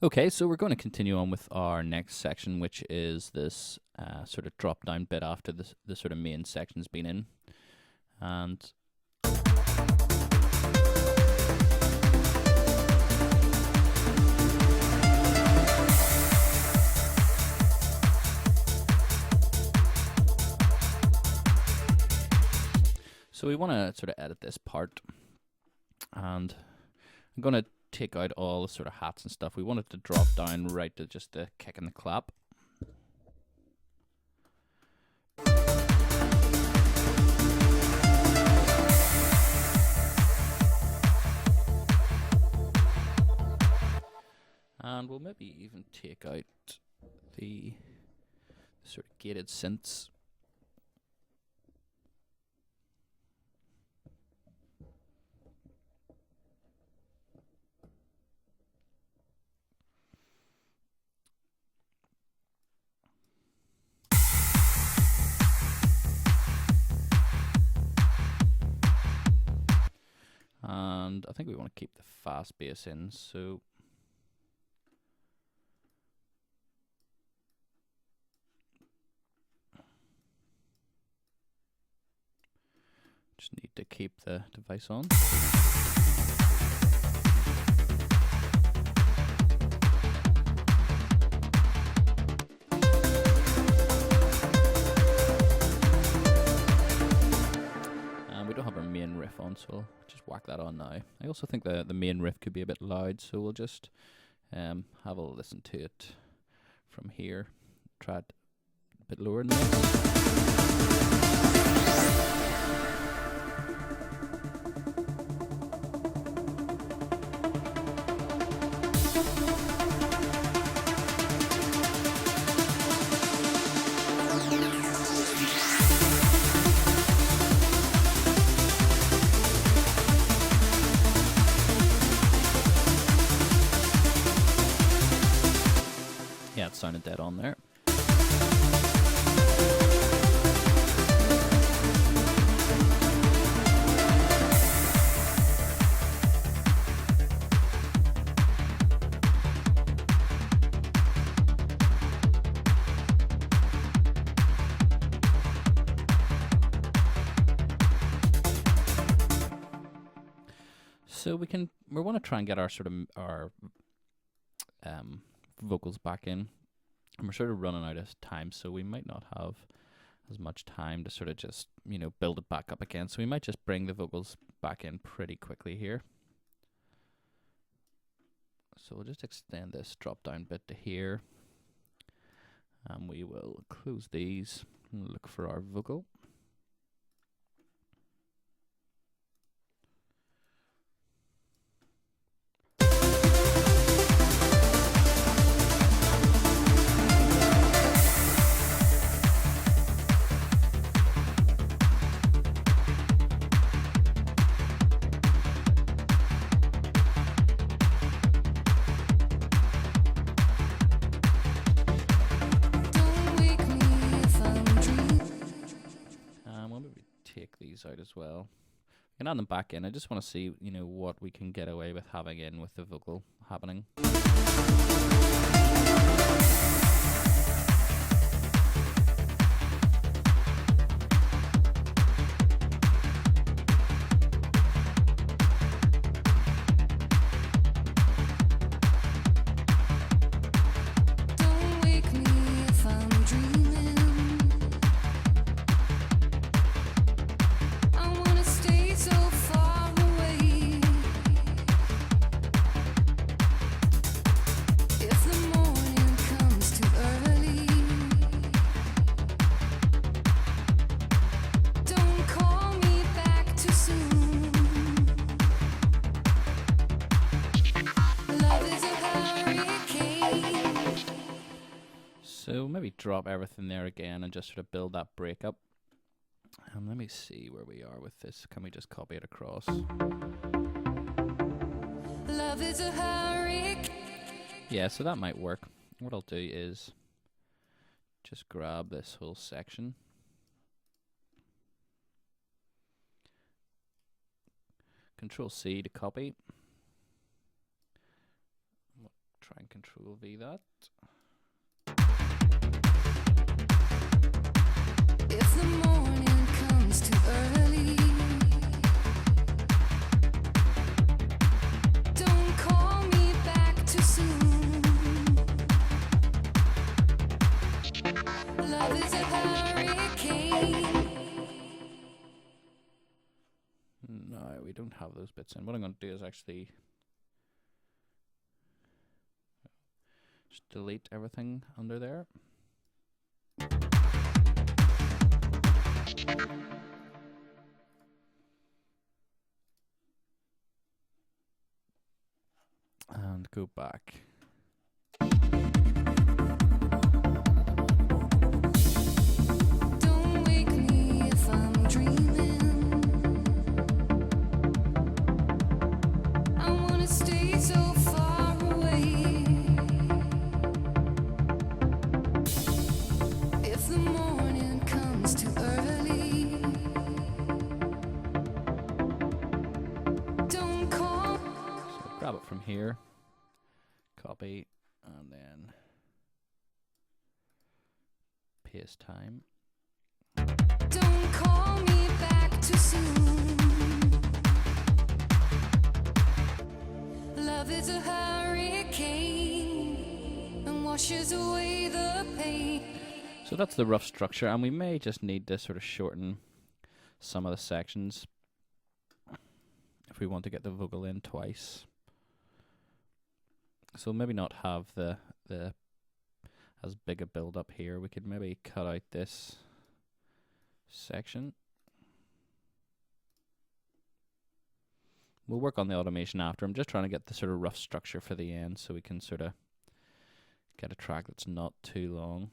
Okay, so we're going to continue on with our next section, which is this sort of drop down bit after the sort of main section's been in. And so we want to sort of edit this part, and I'm going to take out all the sort of hats and stuff. We want it to drop down right to just the kick and the clap. And we'll maybe even take out the sort of gated synths. And I think we want to keep the fast bass in, so just need to keep the device on. And we don't have our main riff on, so we'll just whack that on now. I also think the main riff could be a bit loud, so we'll just have a listen to it from here. Try it a bit lower than this. Yeah, it sounded dead on there. So we want to try and get our sort of our vocals back in, and we're sort of running out of time, so we might not have as much time to sort of just, you know, build it back up again. So we might just bring the vocals back in pretty quickly here. So we'll just extend this drop down bit to here, and we will close these and look for our vocal. Out as well. We can add them back in. I just want to see, you know, what we can get away with having in with the vocal happening. So maybe drop everything there again and just sort of build that break up. And let me see where we are with this. Can we just copy it across? Love is a hurricane. Yeah, so that might work. What I'll do is just grab this whole section. Control C to copy. We'll try and Control V that. If the morning comes too early, don't call me back too soon. Love is a hurricane. No, we don't have those bits in. What I'm going to do is actually just delete everything under there. And go back. Don't wake me if I'm dreaming. I wanna stay so far away. If the morning comes too early, don't call. So grab it from here, copy, and then paste time. Don't call me back too soon. Love is a hurricane and washes away the pain. So that's the rough structure, and we may just need to sort of shorten some of the sections if we want to get the vocal in twice. So maybe not have the as big a build up here. We could maybe cut out this section. We'll work on the automation after. I'm just trying to get the sort of rough structure for the end so we can sort of get a track that's not too long.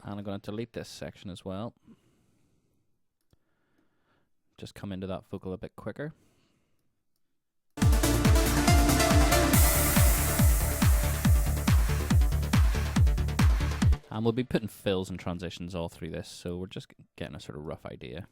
And I'm going to delete this section as well. Just come into that vocal a bit quicker. And we'll be putting fills and transitions all through this, so we're just getting a sort of rough idea.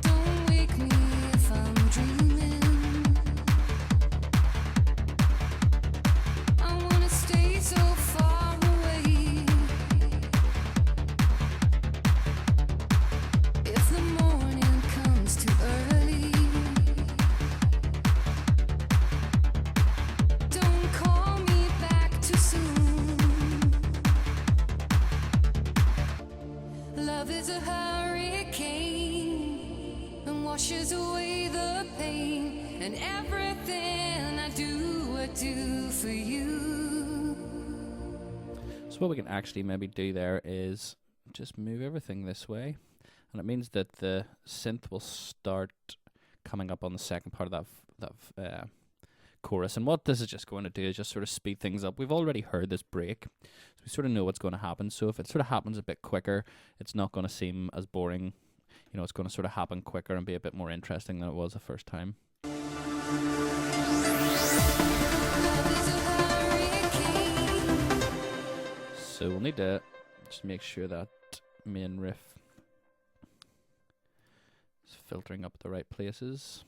Don't wake me if I'm dreaming. I wanna stay so far away. If the morning comes too early, don't call me back too soon. Love is a hurricane and washes away the pain, and everything I do for you. So what we can actually maybe do there is just move everything this way, and it means that the synth will start coming up on the second part of that chorus. And what this is just going to do is just sort of speed things up. We've already heard this break, so we sort of know what's going to happen. So if it sort of happens a bit quicker, it's not going to seem as boring. You know, it's going to sort of happen quicker and be a bit more interesting than it was the first time. Love is a hurricane. So we'll need to just make sure that main riff is filtering up the right places.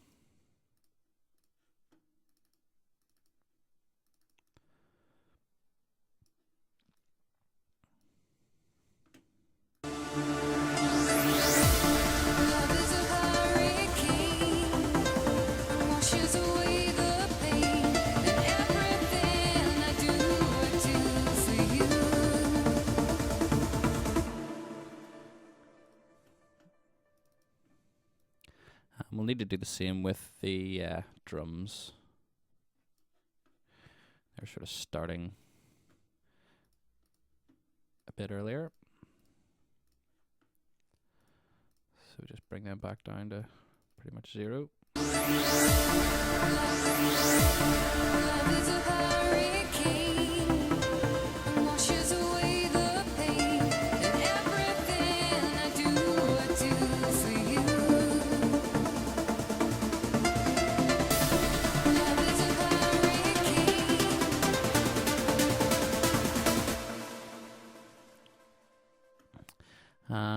Love is a hurricane and washes away the pain, and everything I do for you. And we'll need to do the same with the drums. They're sort of starting a bit earlier. So just bring them back down to pretty much 0. Love is a hurricane and washes away the pain, and everything I do for you.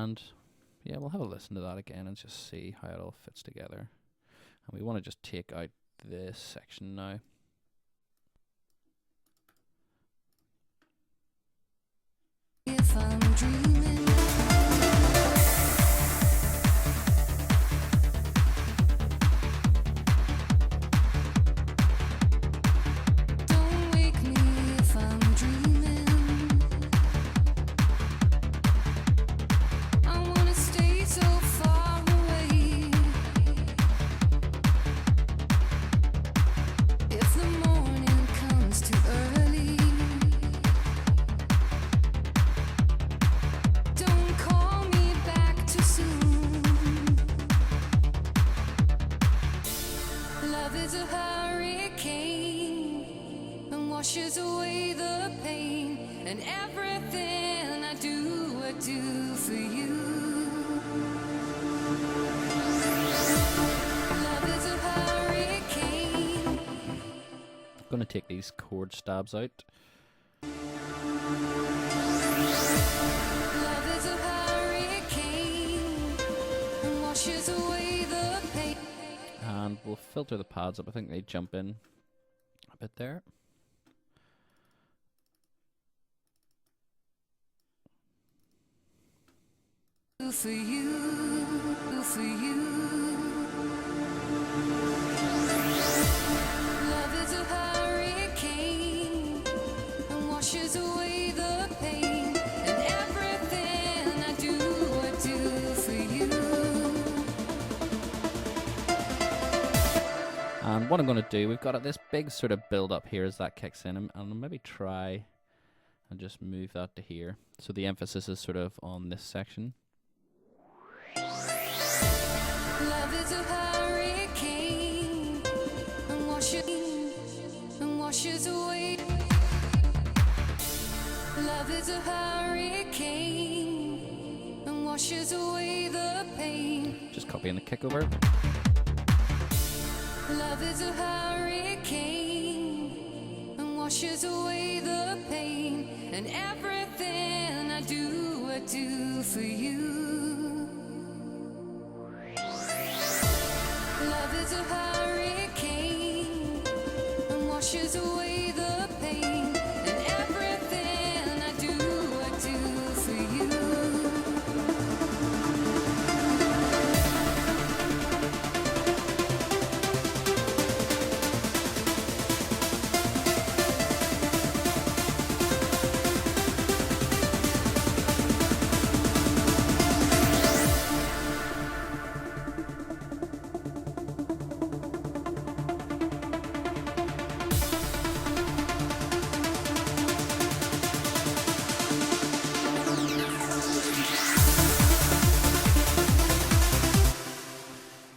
And yeah, we'll have a listen to that again and just see how it all fits together. And we want to just take out this section now. If I'm dreaming, don't wake me if I'm dreaming. I wanna stay so far away. If the morning comes too early, don't call me back too soon. Love is a hurricane and washes away the pain, and everything I do for you. Love is a hurricane. I'm going to take these chord stabs out. Love is a hurricane and washes away the pain. And we'll filter the pads up. I think they jump in a bit there. For you, for you. Love is a hurricane and washes away the pain, and everything I do for you. And what I'm going to do, we've got this big sort of build up here as that kicks in, and I'll maybe try and just move that to here. So the emphasis is sort of on this section. Love is a hurricane and washes away. Love is a hurricane and washes away the pain. Just copying the kick over. Love is a hurricane and washes away the pain, and everything I do for you. Love is a hurricane and washes away the pain, and everything I do for you.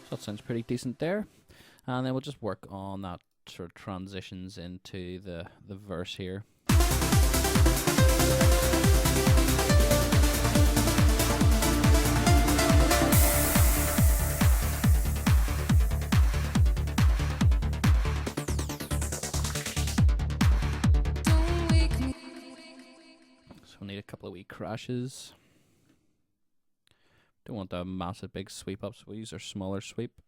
So that sounds pretty decent there. And then we'll just work on that sort of transitions into the verse here. Don't wake me. So we'll need a couple of wee crashes. Don't want a massive big sweep up, so we'll use our smaller sweep.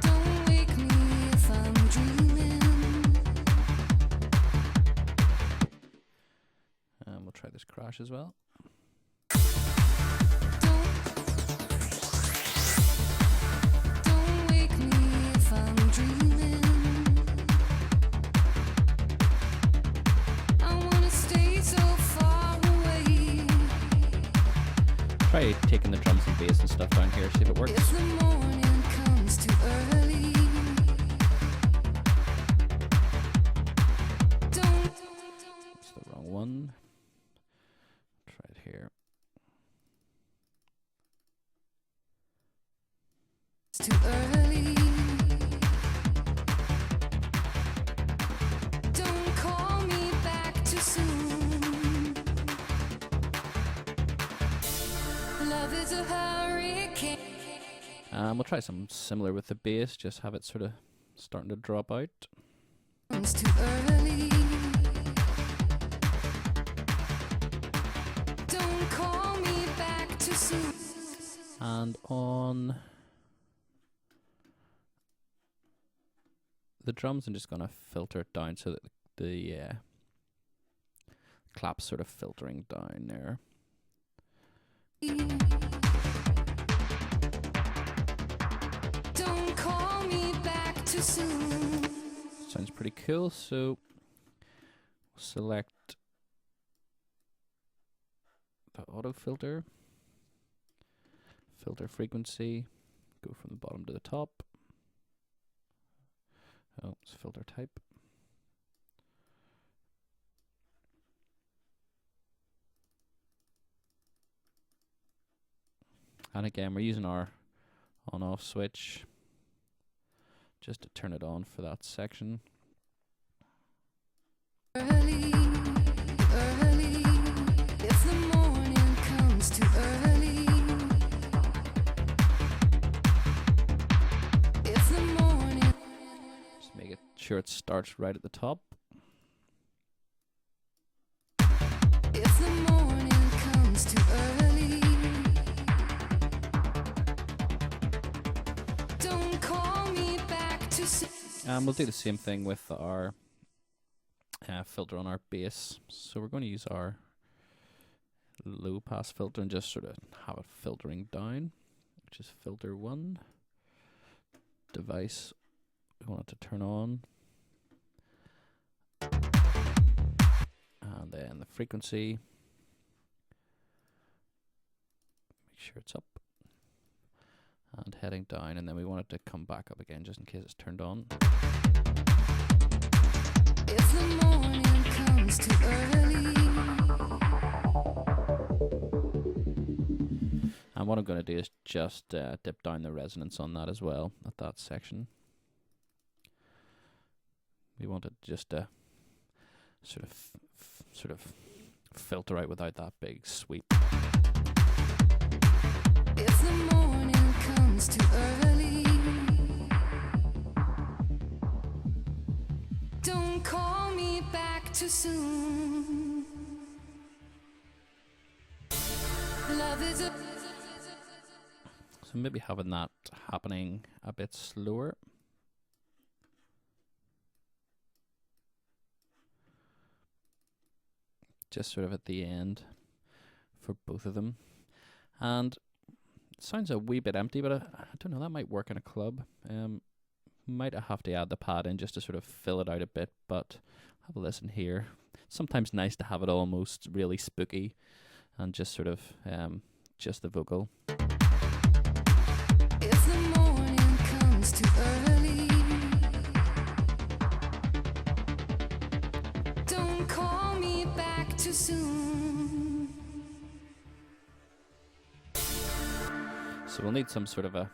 Don't wake me if I'm dreaming. And we'll try this crash as well. Don't wake me if I'm dreaming. I wanna stay so far away. Try taking the drums and bass and stuff down here, see if it works. If the morning comes too early, don't. It's the wrong one. Try it here. It's too early. Don't call me back too soon. Love is a hurricane. We'll try something similar with the bass, just have it sort of starting to drop out. comes too early. Don't call me back too soon. And on the drums, I'm just going to filter it down so that the clap's sort of filtering down there. Don't call me back too soon. Sounds pretty cool. So select the auto filter, filter frequency, go from the bottom to the top. Oh, it's filter type. And again, we're using our on-off switch just to turn it on for that section. Early, early. If the morning comes too early. If the morning. Just make it sure it starts right at the top. If the morning comes too early. Don't call me back too soon. And we'll do the same thing with our filter on our bass. So we're going to use our low pass filter and just sort of have it filtering down, which is filter 1. Device, we want it to turn on. And then the frequency, make sure it's up. And heading down, and then we want it to come back up again just in case it's turned on. If the morning comes too early. And what I'm going to do is just dip down the resonance on that as well, at that section. We want it just to sort of filter out without that big sweep. If the morning comes too early. Don't call me back too soon. Love is a So maybe having that happening a bit slower. Just sort of at the end for both of them. And it sounds a wee bit empty, but I don't know, that might work in a club. Might have to add the pad in just to sort of fill it out a bit, but have a listen here. Sometimes nice to have it almost really spooky and just sort of just the vocal. if the morning comes too early. Don't call me back too soon. So we'll need some sort of a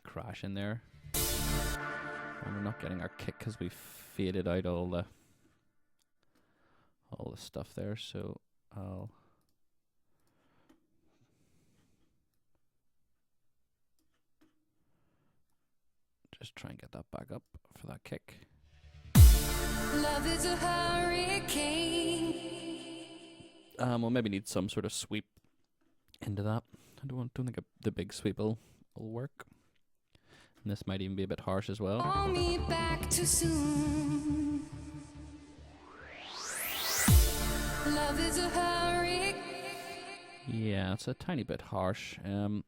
crash in there. And we're not getting our kick because we faded out all the stuff there, so I'll just try and get that back up for that kick. Love is a hurricane. We'll maybe need some sort of sweep into that. I don't think the big sweep will work. And this might even be a bit harsh as well. Call me back too soon. Love is a hurricane. Yeah, it's a tiny bit harsh. I'll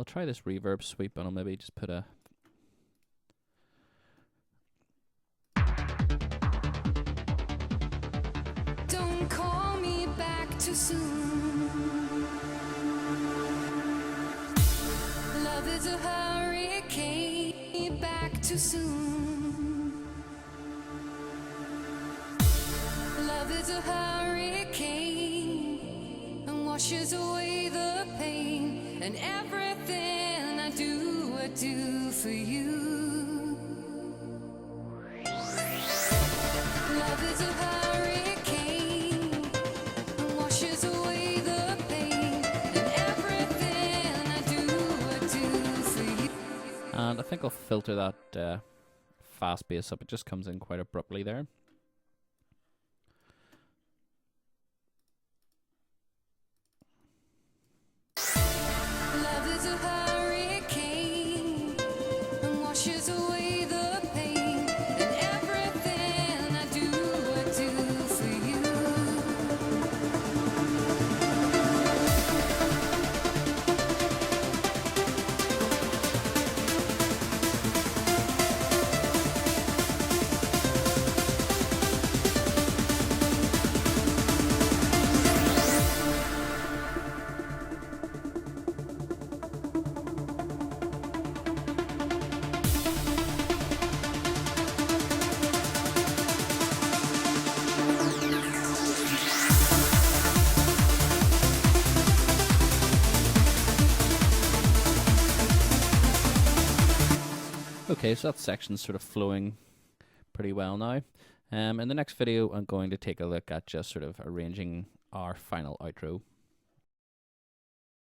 try this reverb sweep and I'll maybe just put a Don't call me back too soon. Love is a hurricane. Back too soon. Love is a hurricane and washes away the pain and everything I do for you. Love is a hurricane and washes away the pain and everything I do for you. and I think I'll filter that fast bass up. It just comes in quite abruptly there. Love is a hurricane and washes away the pain. And everything I do for you. Okay, so that section's sort of flowing pretty well now. In the next video, I'm going to take a look at just sort of arranging our final outro.